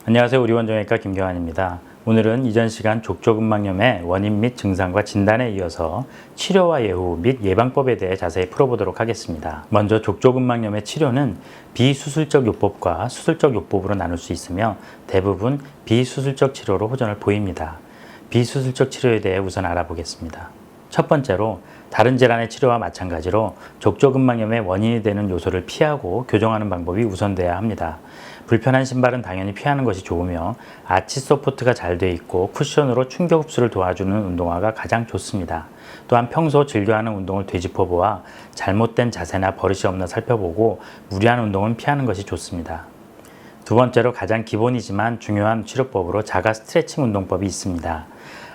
안녕하세요. 우리원정외과 김경환입니다. 오늘은 이전 시간 족저근막염의 원인 및 증상과 진단에 이어서 치료와 예후 및 예방법에 대해 자세히 풀어보도록 하겠습니다. 먼저 족저근막염의 치료는 비수술적 요법과 수술적 요법으로 나눌 수 있으며 대부분 비수술적 치료로 호전을 보입니다. 비수술적 치료에 대해 우선 알아보겠습니다. 첫 번째로 다른 질환의 치료와 마찬가지로 족저근막염의 원인이 되는 요소를 피하고 교정하는 방법이 우선돼야 합니다. 불편한 신발은 당연히 피하는 것이 좋으며 아치 서포트가 잘 돼 있고 쿠션으로 충격 흡수를 도와주는 운동화가 가장 좋습니다. 또한 평소 즐겨하는 운동을 되짚어보아 잘못된 자세나 버릇이 없나 살펴보고 무리한 운동은 피하는 것이 좋습니다. 두 번째로 가장 기본이지만 중요한 치료법으로 자가 스트레칭 운동법이 있습니다.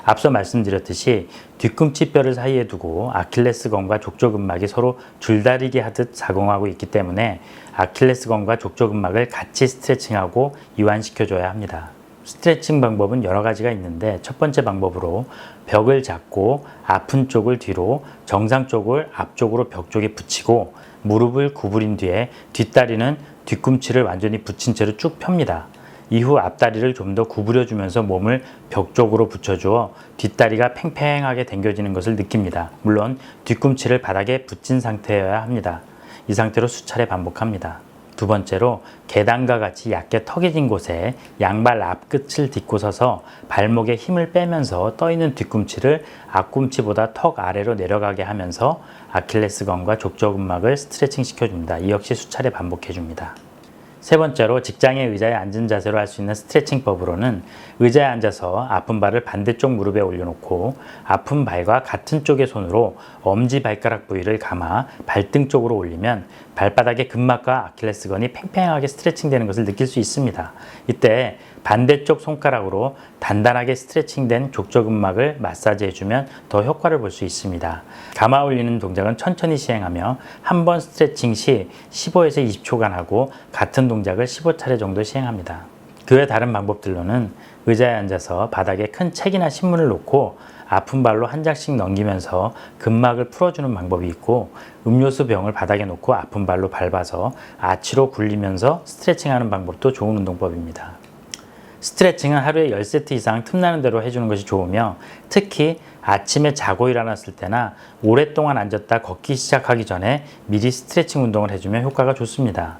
앞서 말씀드렸듯이 뒤꿈치뼈를 사이에 두고 아킬레스건과 족저근막이 서로 줄다리기 하듯 작용하고 있기 때문에 아킬레스건과 족저근막을 같이 스트레칭하고 이완시켜줘야 합니다. 스트레칭 방법은 여러 가지가 있는데 첫 번째 방법으로 벽을 잡고 아픈 쪽을 뒤로, 정상 쪽을 앞쪽으로 벽 쪽에 붙이고 무릎을 구부린 뒤에 뒷다리는 뒤꿈치를 완전히 붙인 채로 쭉 펴니다. 이후 앞다리를 좀 더 구부려주면서 몸을 벽 쪽으로 붙여주어 뒷다리가 팽팽하게 당겨지는 것을 느낍니다. 물론 뒤꿈치를 바닥에 붙인 상태여야 합니다. 이 상태로 수차례 반복합니다. 두 번째로 계단과 같이 얕게 턱이 진 곳에 양발 앞끝을 딛고 서서 발목에 힘을 빼면서 떠있는 뒤꿈치를 앞꿈치보다 턱 아래로 내려가게 하면서 아킬레스건과 족저근막을 스트레칭 시켜줍니다. 이 역시 수차례 반복해줍니다. 세 번째로 직장의 의자에 앉은 자세로 할 수 있는 스트레칭법으로는 의자에 앉아서 아픈 발을 반대쪽 무릎에 올려놓고 아픈 발과 같은 쪽의 손으로 엄지발가락 부위를 감아 발등 쪽으로 올리면 발바닥의 근막과 아킬레스건이 팽팽하게 스트레칭되는 것을 느낄 수 있습니다. 이때 반대쪽 손가락으로 단단하게 스트레칭된 족저근막을 마사지해주면 더 효과를 볼 수 있습니다. 감아 올리는 동작은 천천히 시행하며 한 번 스트레칭 시 15에서 20초간 하고 같은 동작을 15차례 정도 시행합니다. 그 외 다른 방법들로는 의자에 앉아서 바닥에 큰 책이나 신문을 놓고 아픈 발로 한 장씩 넘기면서 근막을 풀어주는 방법이 있고 음료수 병을 바닥에 놓고 아픈 발로 밟아서 아치로 굴리면서 스트레칭하는 방법도 좋은 운동법입니다. 스트레칭은 하루에 10세트 이상 틈나는 대로 해주는 것이 좋으며 특히 아침에 자고 일어났을 때나 오랫동안 앉았다 걷기 시작하기 전에 미리 스트레칭 운동을 해주면 효과가 좋습니다.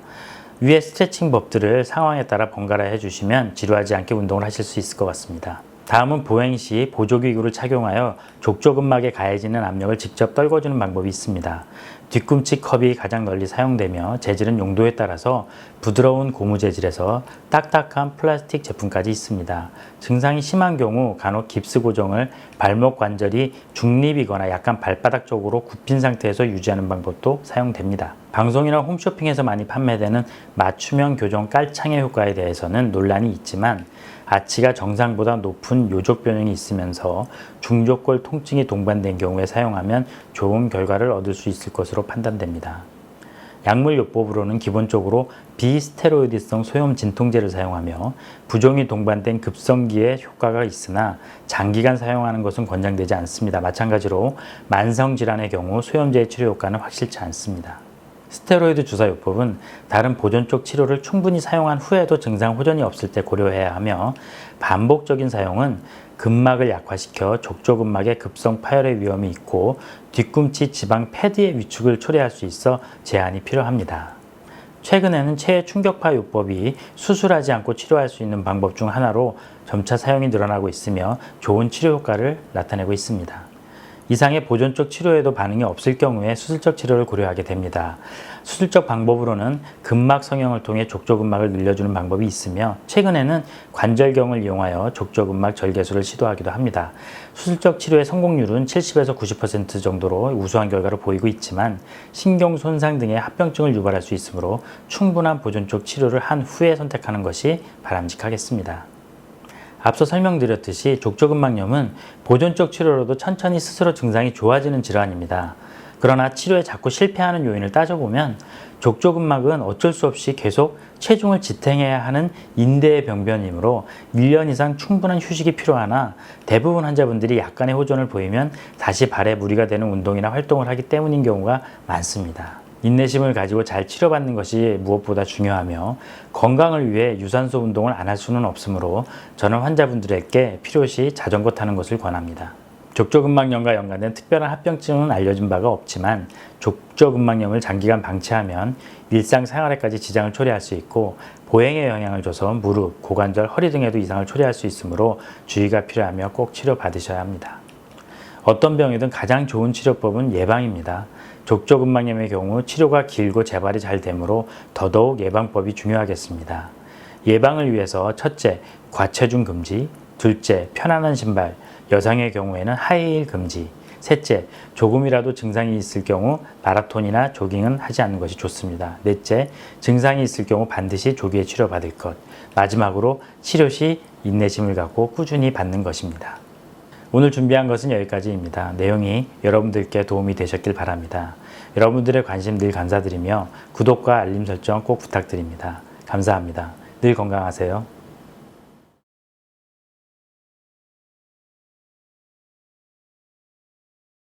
위의 스트레칭 법들을 상황에 따라 번갈아 해주시면 지루하지 않게 운동을 하실 수 있을 것 같습니다. 다음은 보행 시 보조기구를 착용하여 족저근막에 가해지는 압력을 직접 떨궈주는 방법이 있습니다. 뒤꿈치 컵이 가장 널리 사용되며 재질은 용도에 따라서 부드러운 고무 재질에서 딱딱한 플라스틱 제품까지 있습니다. 증상이 심한 경우 간혹 깁스 고정을 발목 관절이 중립이거나 약간 발바닥 쪽으로 굽힌 상태에서 유지하는 방법도 사용됩니다. 방송이나 홈쇼핑에서 많이 판매되는 맞춤형 교정 깔창의 효과에 대해서는 논란이 있지만 아치가 정상보다 높은 요족 변형이 있으면서 중족골 통증이 동반된 경우에 사용하면 좋은 결과를 얻을 수 있을 것으로 판단됩니다. 약물요법으로는 기본적으로 비스테로이드성 소염 진통제를 사용하며 부종이 동반된 급성기에 효과가 있으나 장기간 사용하는 것은 권장되지 않습니다. 마찬가지로 만성질환의 경우 소염제의 치료 효과는 확실치 않습니다. 스테로이드 주사요법은 다른 보존적 치료를 충분히 사용한 후에도 증상 호전이 없을 때 고려해야 하며 반복적인 사용은 근막을 약화시켜 족저근막의 급성 파열의 위험이 있고 뒤꿈치 지방 패드의 위축을 초래할 수 있어 제한이 필요합니다. 최근에는 체해 충격파 요법이 수술하지 않고 치료할 수 있는 방법 중 하나로 점차 사용이 늘어나고 있으며 좋은 치료 효과를 나타내고 있습니다. 이상의 보존적 치료에도 반응이 없을 경우에 수술적 치료를 고려하게 됩니다. 수술적 방법으로는 근막 성형을 통해 족저근막을 늘려주는 방법이 있으며 최근에는 관절경을 이용하여 족저근막 절개술을 시도하기도 합니다. 수술적 치료의 성공률은 70에서 90% 정도로 우수한 결과를 보이고 있지만 신경 손상 등의 합병증을 유발할 수 있으므로 충분한 보존적 치료를 한 후에 선택하는 것이 바람직하겠습니다. 앞서 설명드렸듯이 족저근막염은 보존적 치료로도 천천히 스스로 증상이 좋아지는 질환입니다. 그러나 치료에 자꾸 실패하는 요인을 따져보면 족저근막은 어쩔 수 없이 계속 체중을 지탱해야 하는 인대의 병변이므로 1년 이상 충분한 휴식이 필요하나 대부분 환자분들이 약간의 호전을 보이면 다시 발에 무리가 되는 운동이나 활동을 하기 때문인 경우가 많습니다. 인내심을 가지고 잘 치료받는 것이 무엇보다 중요하며 건강을 위해 유산소 운동을 안 할 수는 없으므로 저는 환자분들에게 필요시 자전거 타는 것을 권합니다. 족저근막염과 연관된 특별한 합병증은 알려진 바가 없지만 족저근막염을 장기간 방치하면 일상생활에까지 지장을 초래할 수 있고 보행에 영향을 줘서 무릎, 고관절, 허리 등에도 이상을 초래할 수 있으므로 주의가 필요하며 꼭 치료받으셔야 합니다. 어떤 병이든 가장 좋은 치료법은 예방입니다. 족저근막염의 경우 치료가 길고 재발이 잘 되므로 더더욱 예방법이 중요하겠습니다. 예방을 위해서 첫째, 과체중 금지, 둘째, 편안한 신발, 여성의 경우에는 하이힐 금지, 셋째, 조금이라도 증상이 있을 경우 마라톤이나 조깅은 하지 않는 것이 좋습니다. 넷째, 증상이 있을 경우 반드시 조기에 치료받을 것, 마지막으로 치료 시 인내심을 갖고 꾸준히 받는 것입니다. 오늘 준비한 것은 여기까지입니다. 내용이 여러분들께 도움이 되셨길 바랍니다. 여러분들의 관심 늘 감사드리며 구독과 알림 설정 꼭 부탁드립니다. 감사합니다. 늘 건강하세요.